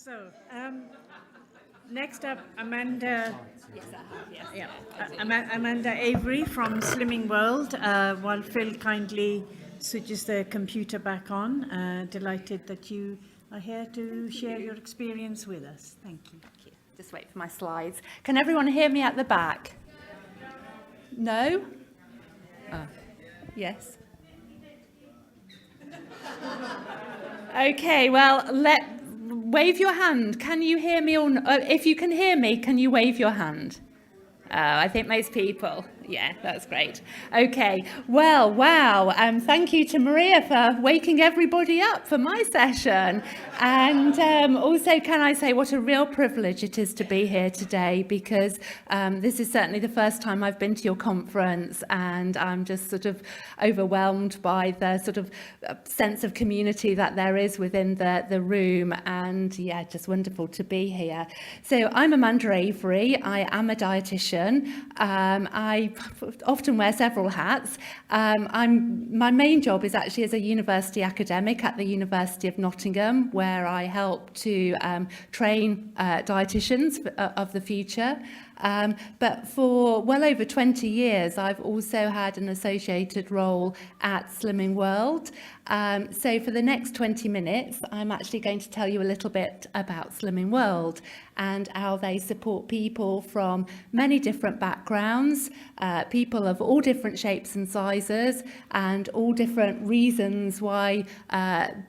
So, next up, Amanda. Yes, I have. Yes. Yeah, Amanda Avery from Slimming World. While Phil kindly switches the computer back on, delighted that you are here to share your experience with us. Thank you. Thank you. Just wait for my slides. Can everyone hear me at the back? No? Oh. Yes. Okay, well, wave your hand. Can you hear me? If you can hear me, can you wave your hand? I think most people. Yeah, that's great. Okay, well, wow. Thank you to Maria for waking everybody up for my session. And also, can I say what a real privilege it is to be here today, because this is certainly the first time I've been to your conference, and I'm just sort of overwhelmed by the sort of sense of community that there is within the room. And yeah, just wonderful to be here. So I'm Amanda Avery. I am a dietitian. I often wear several hats. My main job is actually as a university academic at the University of Nottingham, where I help to train dietitians of the future. But for well over 20 years, I've also had an associated role at Slimming World. So for the next 20 minutes, I'm actually going to tell you a little bit about Slimming World and how they support people from many different backgrounds, people of all different shapes and sizes, and all different reasons why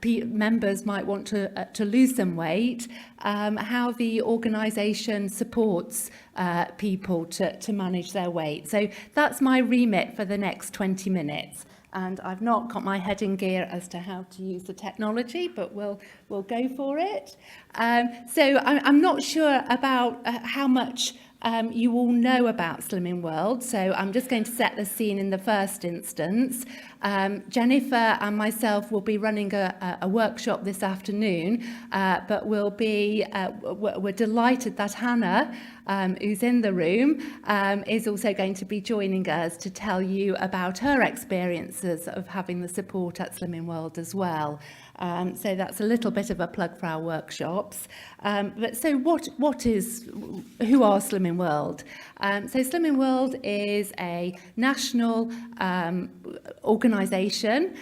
members might want to lose some weight, how the organisation supports people to manage their weight. So that's my remit for the next 20 minutes. And I've not got my head in gear as to how to use the technology, but we'll go for it. So I'm not sure about how much you all know about Slimming World, so I'm just going to set the scene in the first instance. Jennifer and myself will be running a workshop this afternoon, but we're delighted that Hannah, who's in the room, is also going to be joining us to tell you about her experiences of having the support at Slimming World as well. So that's a little bit of a plug for our workshops. But so who are Slimming World? So Slimming World is a national organisation.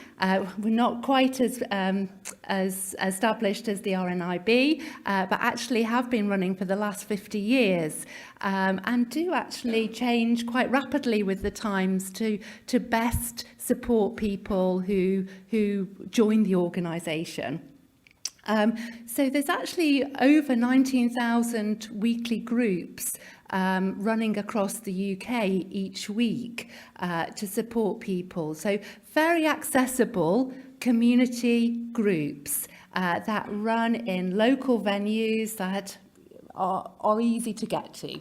We're not quite as established as the RNIB, but actually have been running for the last 50 years. And do actually change quite rapidly with the times to best support people who join the organisation. So there's actually over 19,000 weekly groups running across the UK each week to support people. So very accessible community groups that run in local venues that are easy to get to.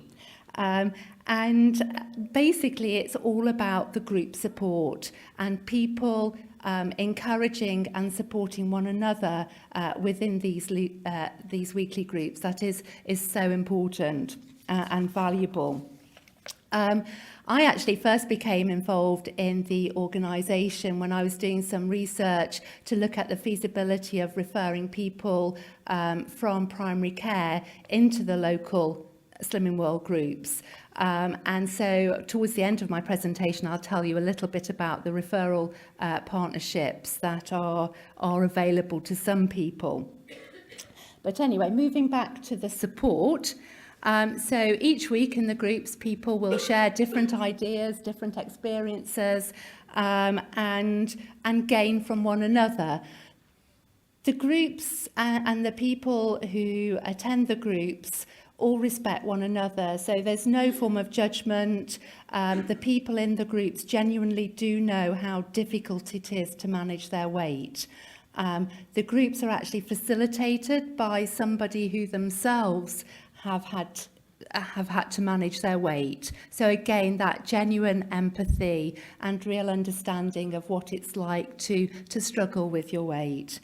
And basically it's all about the group support and people encouraging and supporting one another within these weekly groups. That is so important and valuable. I actually first became involved in the organisation when I was doing some research to look at the feasibility of referring people from primary care into the local Slimming World groups. And so towards the end of my presentation, I'll tell you a little bit about the referral partnerships that are available to some people. But anyway, moving back to the support. So each week in the groups, people will share different ideas, different experiences, and gain from one another. The groups and the people who attend the groups all respect one another, so there's no form of judgment. The people in the groups genuinely do know how difficult it is to manage their weight. The groups are actually facilitated by somebody who themselves have had to manage their weight. So again, that genuine empathy and real understanding of what it's like to struggle with your weight.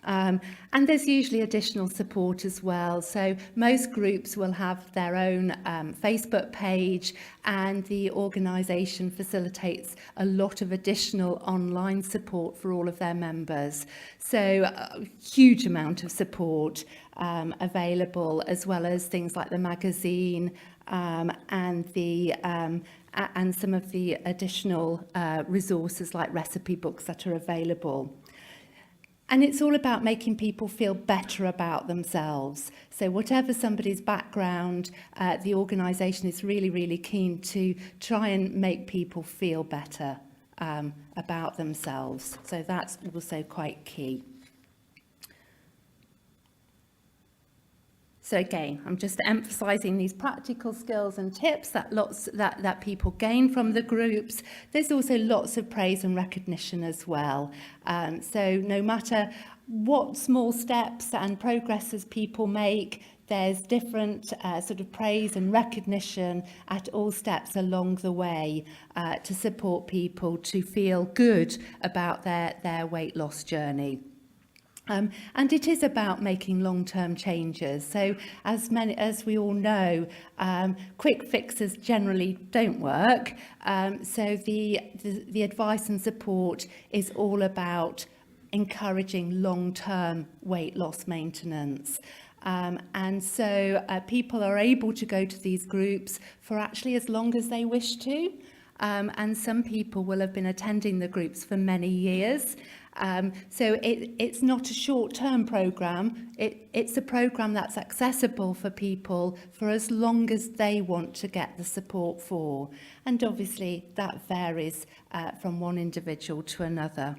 And there's usually additional support as well. So most groups will have their own Facebook page, and the organisation facilitates a lot of additional online support for all of their members. So a huge amount of support available, as well as things like the magazine and some of the additional resources like recipe books that are available. And it's all about making people feel better about themselves. So whatever somebody's background, the organisation is really, really keen to try and make people feel better about themselves. So that's also quite key. So again, I'm just emphasising these practical skills and tips that people gain from the groups. There's also lots of praise and recognition as well. So no matter what small steps and progresses people make, there's different sort of praise and recognition at all steps along the way to support people to feel good about their weight loss journey. And it is about making long-term changes. So as we all know, quick fixes generally don't work. So the advice and support is all about encouraging long-term weight loss maintenance. And so people are able to go to these groups for actually as long as they wish to. And some people will have been attending the groups for many years. So it's not a short-term programme, it's a programme that's accessible for people for as long as they want to get the support for. And obviously that varies from one individual to another.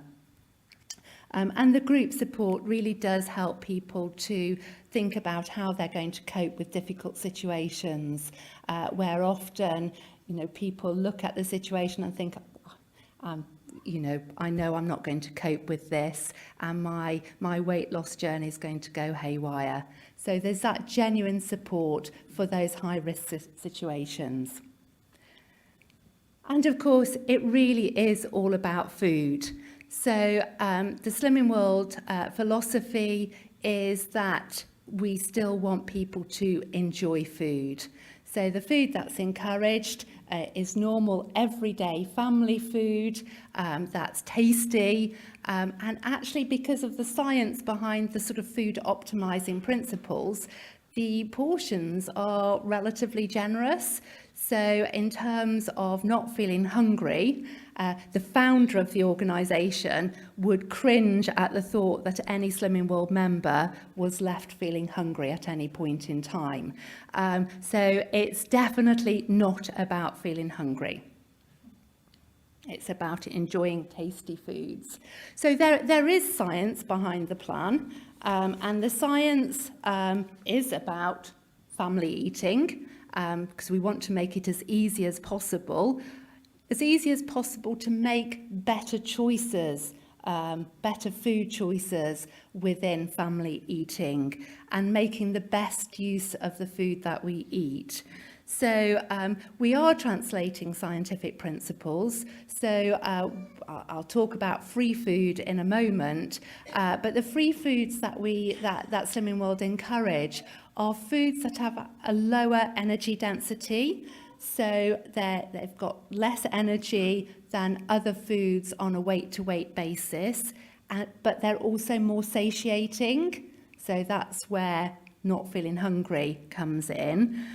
And the group support really does help people to think about how they're going to cope with difficult situations, where often, people look at the situation and think, I know I'm not going to cope with this, and my weight loss journey is going to go haywire. So there's that genuine support for those high-risk situations. And of course, it really is all about food. So the Slimming World philosophy is that we still want people to enjoy food. So the food that's encouraged is normal, everyday family food that's tasty. And actually, because of the science behind the sort of food optimizing principles, the portions are relatively generous. So in terms of not feeling hungry, the founder of the organisation would cringe at the thought that any Slimming World member was left feeling hungry at any point in time. So it's definitely not about feeling hungry. It's about enjoying tasty foods. So there is science behind the plan, and the science is about family eating, because we want to make it as easy as possible to make better choices, better food choices within family eating, and making the best use of the food that we eat. So we are translating scientific principles. So I'll talk about free food in a moment, but the free foods that Slimming World encourage are foods that have a lower energy density. So they've got less energy than other foods on a weight-to-weight basis, but they're also more satiating. So that's where not feeling hungry comes in.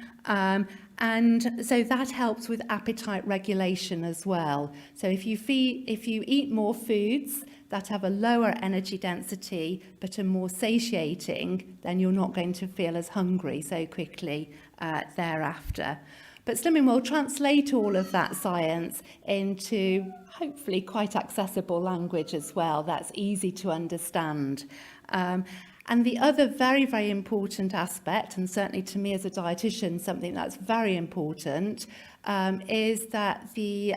And so that helps with appetite regulation as well. So if you eat more foods that have a lower energy density but are more satiating, then you're not going to feel as hungry so quickly thereafter. But Slimming will translate all of that science into hopefully quite accessible language as well, that's easy to understand. And the other very, very important aspect, and certainly to me as a dietitian, something that's very important, is that the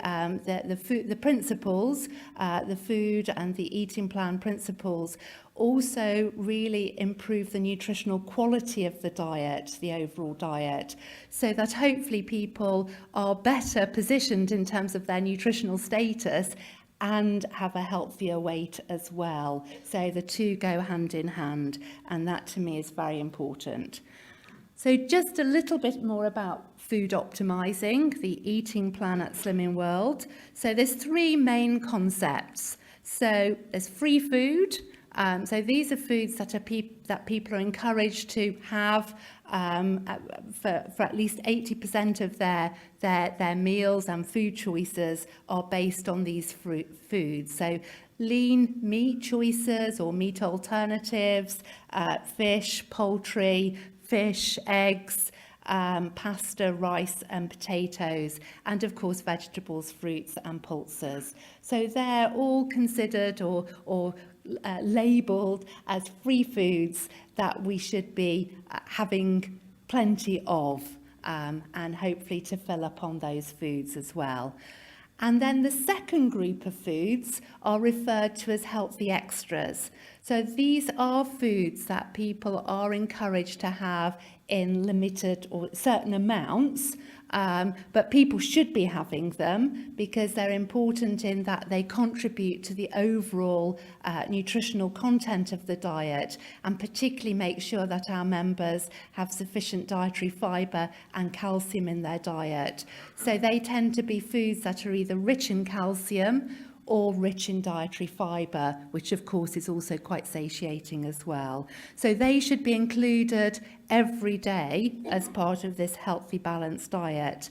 principles, the food and the eating plan principles, also really improve the nutritional quality of the diet, the overall diet, so that hopefully people are better positioned in terms of their nutritional status and have a healthier weight as well. So the two go hand in hand, and that to me is very important. So just a little bit more about food optimizing, the eating plan at Slimming World. So there's three main concepts. So there's free food. So these are foods that people are encouraged to have for at least 80% of their meals and food choices are based on these foods. So lean meat choices or meat alternatives, fish, poultry, fish, eggs, pasta, rice and potatoes, and of course vegetables, fruits and pulses. So they're all considered or labelled as free foods that we should be having plenty of, and hopefully to fill up on those foods as well. And then the second group of foods are referred to as healthy extras. So these are foods that people are encouraged to have in limited or certain amounts, but people should be having them because they're important in that they contribute to the overall nutritional content of the diet, and particularly make sure that our members have sufficient dietary fibre and calcium in their diet. So they tend to be foods that are either rich in calcium or rich in dietary fibre, which of course is also quite satiating as well. So they should be included every day as part of this healthy, balanced diet.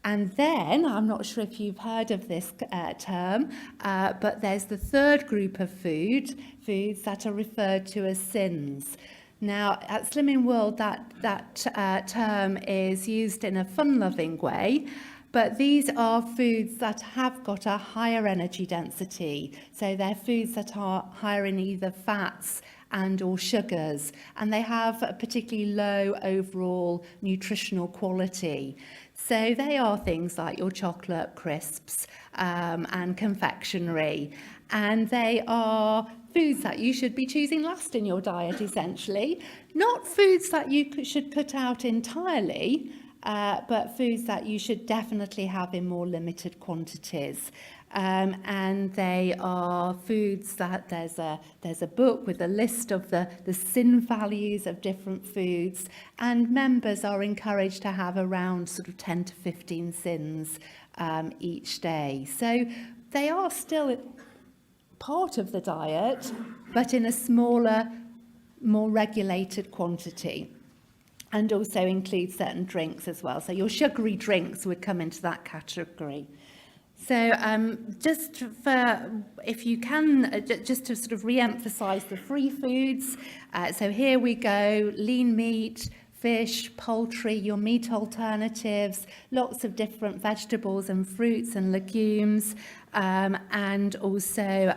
And then, I'm not sure if you've heard of this term, but there's the third group of foods that are referred to as SINs. Now, at Slimming World, that term is used in a fun-loving way, but these are foods that have got a higher energy density. So they're foods that are higher in either fats and or sugars, and they have a particularly low overall nutritional quality. So they are things like your chocolate crisps and confectionery, and they are foods that you should be choosing last in your diet, essentially. Not foods that you should cut out entirely, but foods that you should definitely have in more limited quantities. And they are foods that there's a book with a list of the SIN values of different foods, and members are encouraged to have around sort of 10 to 15 SINs each day. So they are still part of the diet, but in a smaller, more regulated quantity. And also include certain drinks as well. So your sugary drinks would come into that category. So just for, if you can, just to sort of re-emphasise the free foods. So here we go, lean meat, fish, poultry, your meat alternatives, lots of different vegetables and fruits and legumes, and also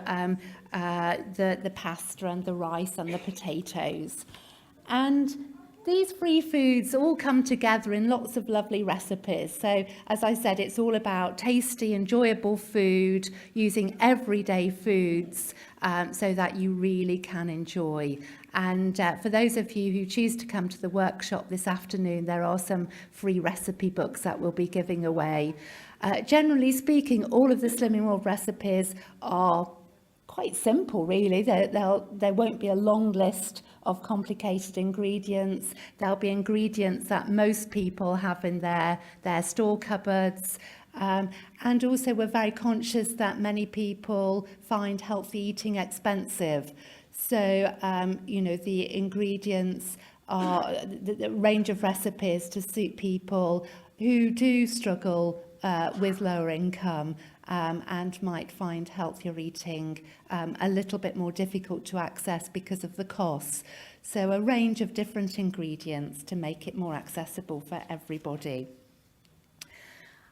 the pasta and the rice and the potatoes. And these free foods all come together in lots of lovely recipes. So, as I said, it's all about tasty, enjoyable food, using everyday foods so that you really can enjoy. And for those of you who choose to come to the workshop this afternoon, there are some free recipe books that we'll be giving away. Generally speaking, all of the Slimming World recipes are quite simple, really. There won't be a long list of complicated ingredients. There'll be ingredients that most people have in their store cupboards. And also we're very conscious that many people find healthy eating expensive. So, the ingredients are the range of recipes to suit people who do struggle with lower income and might find healthier eating a little bit more difficult to access because of the costs. So a range of different ingredients to make it more accessible for everybody.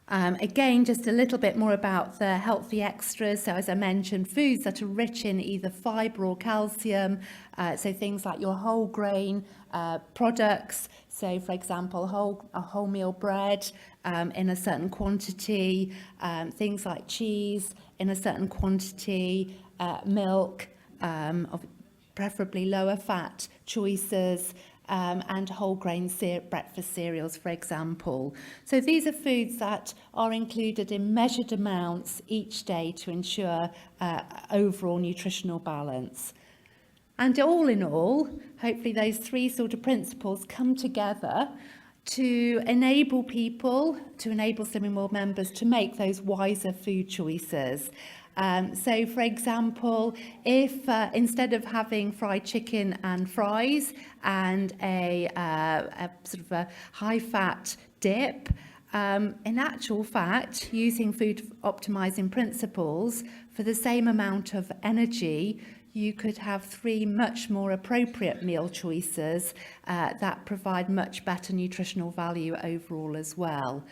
Again, just a little bit more about the healthy extras. So as I mentioned, foods that are rich in either fibre or calcium, so things like your whole grain products. So for example, wholemeal bread in a certain quantity, things like cheese in a certain quantity, milk, preferably lower fat choices, and whole grain breakfast cereals, for example. So these are foods that are included in measured amounts each day to ensure overall nutritional balance. And all in all, hopefully those three sort of principles come together to enable people, to enable Slimming World members to make those wiser food choices. So, for example, if instead of having fried chicken and fries and a sort of a high-fat dip, in actual fact, using food optimizing principles for the same amount of energy, you could have three much more appropriate meal choices that provide much better nutritional value overall as well.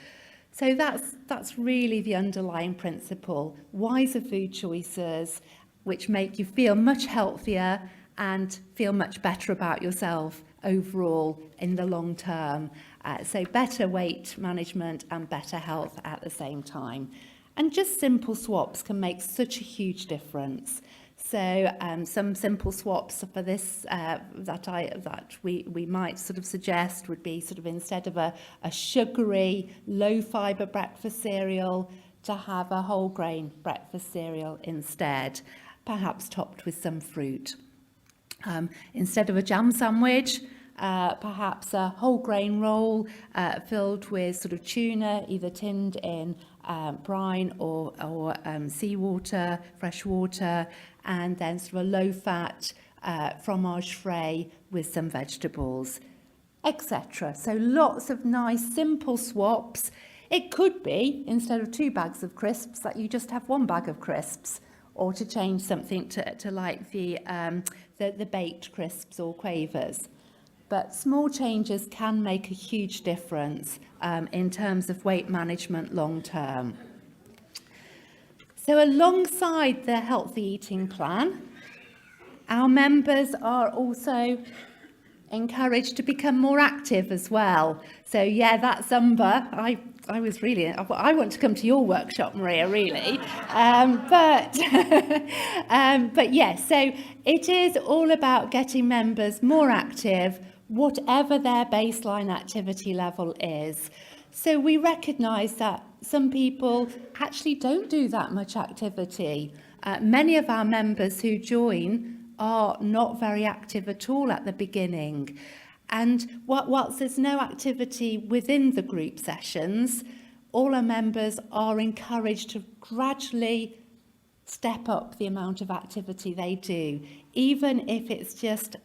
So that's really the underlying principle: wiser food choices, which make you feel much healthier and feel much better about yourself overall in the long term. So better weight management and better health at the same time. And just simple swaps can make such a huge difference. So some simple swaps for this that we might sort of suggest would be sort of, instead of a sugary, low fibre breakfast cereal, to have a whole grain breakfast cereal instead, perhaps topped with some fruit. Instead of a jam sandwich, perhaps a whole grain roll filled with sort of tuna, either tinned in brine or seawater, fresh water, and then sort of a low-fat fromage frais with some vegetables, etc. So lots of nice, simple swaps. It could be, instead of 2 bags of crisps, that you just have 1 bag of crisps, or to change something to like the baked crisps or quavers. But small changes can make a huge difference in terms of weight management long term. So alongside the healthy eating plan, our members are also encouraged to become more active as well. So yeah, that's Zumba. I want to come to your workshop, Maria, really. But yes, so it is all about getting members more active, whatever their baseline activity level is. So we recognise that some people actually don't do that much activity. Many of our members who join are not very active at all at the beginning. And whilst there's no activity within the group sessions, all our members are encouraged to gradually step up the amount of activity they do, even if it's just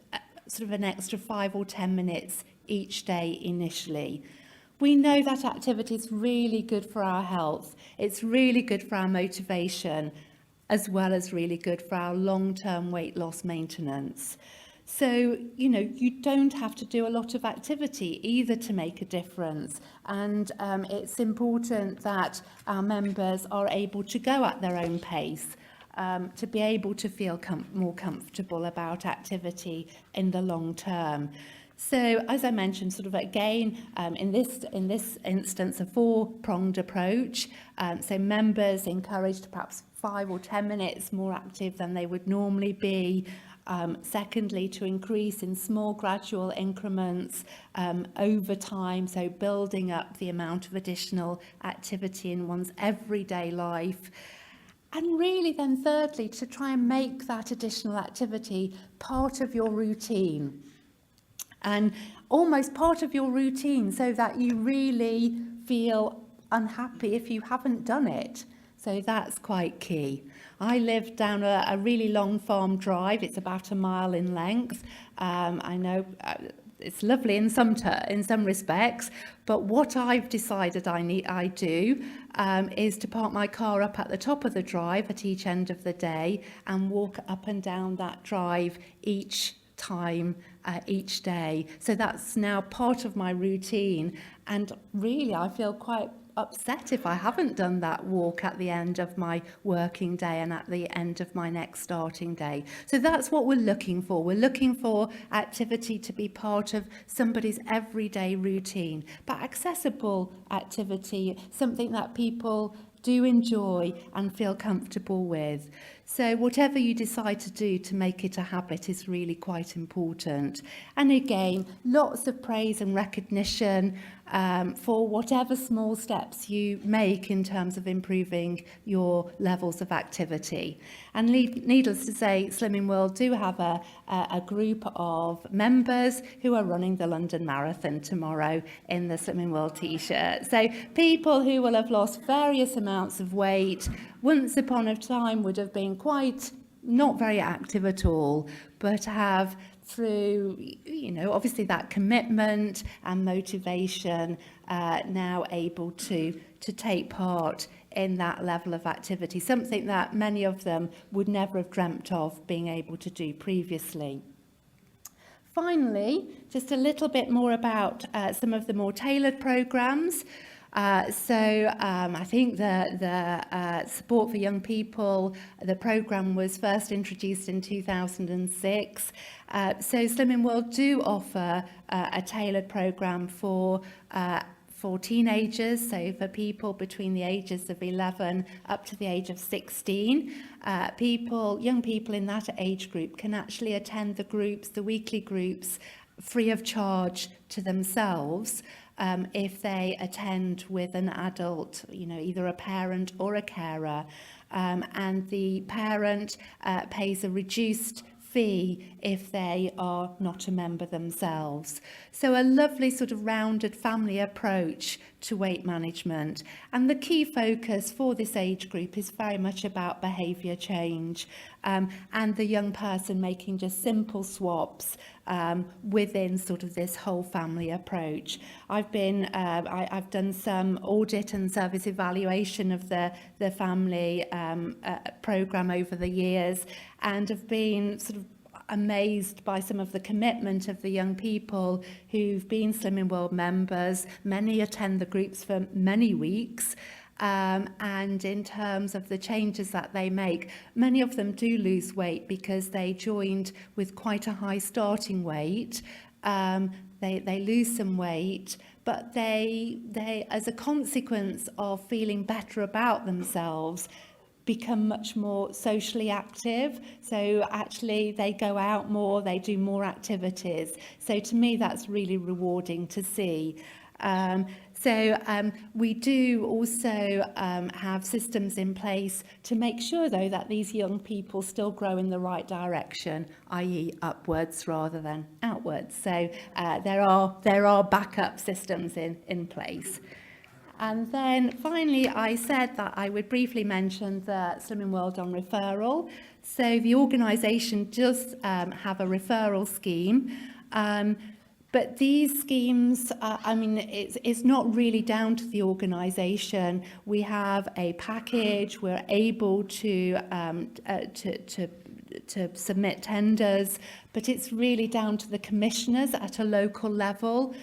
sort of an extra 5 or 10 minutes each day initially. We know that activity is really good for our health. It's really good for our motivation, as well as really good for our long-term weight loss maintenance. So, you don't have to do a lot of activity either to make a difference. And it's important that our members are able to go at their own pace, to be able to feel more comfortable about activity in the long term. So, as I mentioned, sort of again, in this instance, a 4-pronged approach. So members encouraged perhaps 5 or 10 minutes more active than they would normally be. Secondly, to increase in small gradual increments over time, so building up the amount of additional activity in one's everyday life. And really then thirdly, to try and make that additional activity part of your routine. And almost part of your routine, so that you really feel unhappy if you haven't done it. So that's quite key. I live down a really long farm drive. It's about 1 mile in length. I know it's lovely in some respects, but what I've decided I do is to park my car up at the top of the drive at each end of the day and walk up and down that drive each time each day. So that's now part of my routine, and really I feel quite upset if I haven't done that walk at the end of my working day and at the end of my next starting day. So that's what we're looking for. We're looking for activity to be part of somebody's everyday routine, but accessible activity, something that people do enjoy and feel comfortable with. So whatever you decide to do to make it a habit is really quite important. And again, lots of praise and recognition for whatever small steps you make in terms of improving your levels of activity. And needless to say, Slimming World do have a group of members who are running the London Marathon tomorrow in the Slimming World t-shirt. So people who will have lost various amounts of weight, once upon a time would have been quite not very active at all, but have, through, obviously that commitment and motivation, now able to take part in that level of activity, something that many of them would never have dreamt of being able to do previously. Finally, just a little bit more about some of the more tailored programs. I think the support for young people, the program was first introduced in 2006. So Slimming World do offer a tailored program for teenagers, so for people between the ages of 11 up to the age of 16. Young people in that age group can actually attend the weekly groups, free of charge to themselves. If they attend with an adult, either a parent or a carer, and the parent pays a reduced fee if they are not a member themselves. So a lovely sort of rounded family approach to weight management. And the key focus for this age group is very much about behaviour change, and the young person making just simple swaps within sort of this whole family approach. I've done some audit and service evaluation of the family programme over the years, and have been sort of amazed by some of the commitment of the young people who've been Slimming World members. Many attend the groups for many weeks. And in terms of the changes that they make, many of them do lose weight because they joined with quite a high starting weight. They lose some weight, but they, as a consequence of feeling better about themselves, become much more socially active. So actually they go out more, they do more activities. So to me, that's really rewarding to see. We do also have systems in place to make sure, though, that these young people still grow in the right direction, i.e. upwards rather than outwards. So there are backup systems in place. And then finally, I said that I would briefly mention the Slimming World on referral. So the organisation does have a referral scheme. But these schemes, it's not really down to the organisation. We have a package. We're able to submit tenders, but it's really down to the commissioners at a local level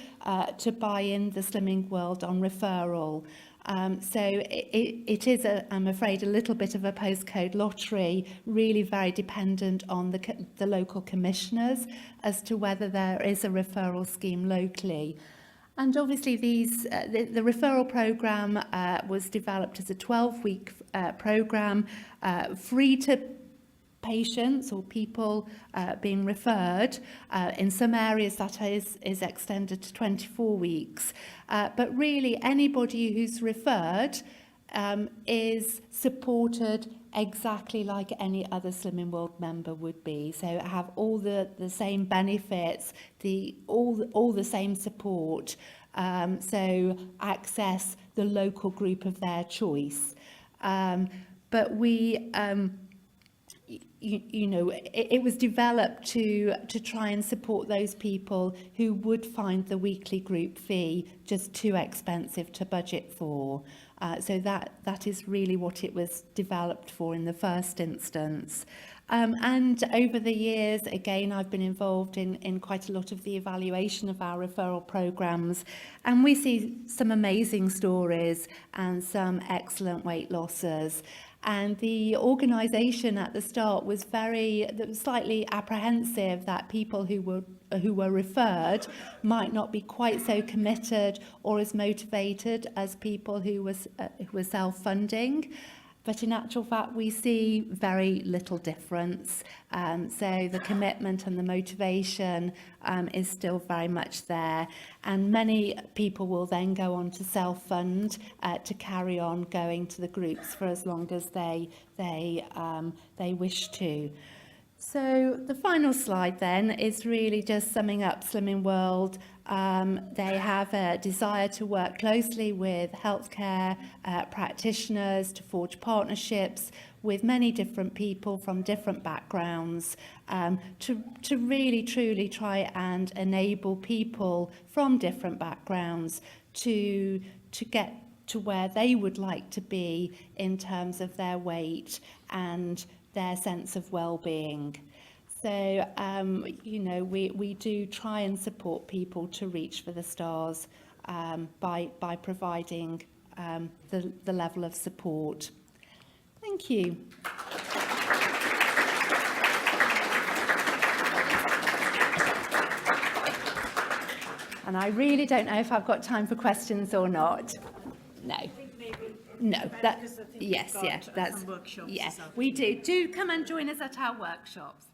to buy in the Slimming World on referral. So it is, I'm afraid, a little bit of a postcode lottery, really very dependent on the local commissioners as to whether there is a referral scheme locally. And obviously the referral programme was developed as a 12-week programme, free to patients or people being referred. In some areas that is extended to 24 weeks. But really anybody who's referred is supported exactly like any other Slimming World member would be. So have all the same benefits, all the same support. So access the local group of their choice. But we it was developed to try and support those people who would find the weekly group fee just too expensive to budget for. So that is really what it was developed for in the first instance. And over the years, again, I've been involved in quite a lot of the evaluation of our referral programmes, and we see some amazing stories and some excellent weight losses. And the organisation at the start was slightly apprehensive that people who were referred might not be quite so committed or as motivated as people who were self-funding. but in actual fact we see very little difference. So the commitment and the motivation is still very much there, and many people will then go on to self-fund to carry on going to the groups for as long as they wish to. So the final slide then is really just summing up Slimming World. They have a desire to work closely with healthcare practitioners to forge partnerships with many different people from different backgrounds, to really truly try and enable people from different backgrounds to get to where they would like to be in terms of their weight and their sense of well-being. So, we do try and support people to reach for the stars by providing the level of support. Thank you. And I really don't know if I've got time for questions or not. No. No, that, yes, yeah, that's, some workshops yeah, this afternoon. we do. Do come and join us at our workshops.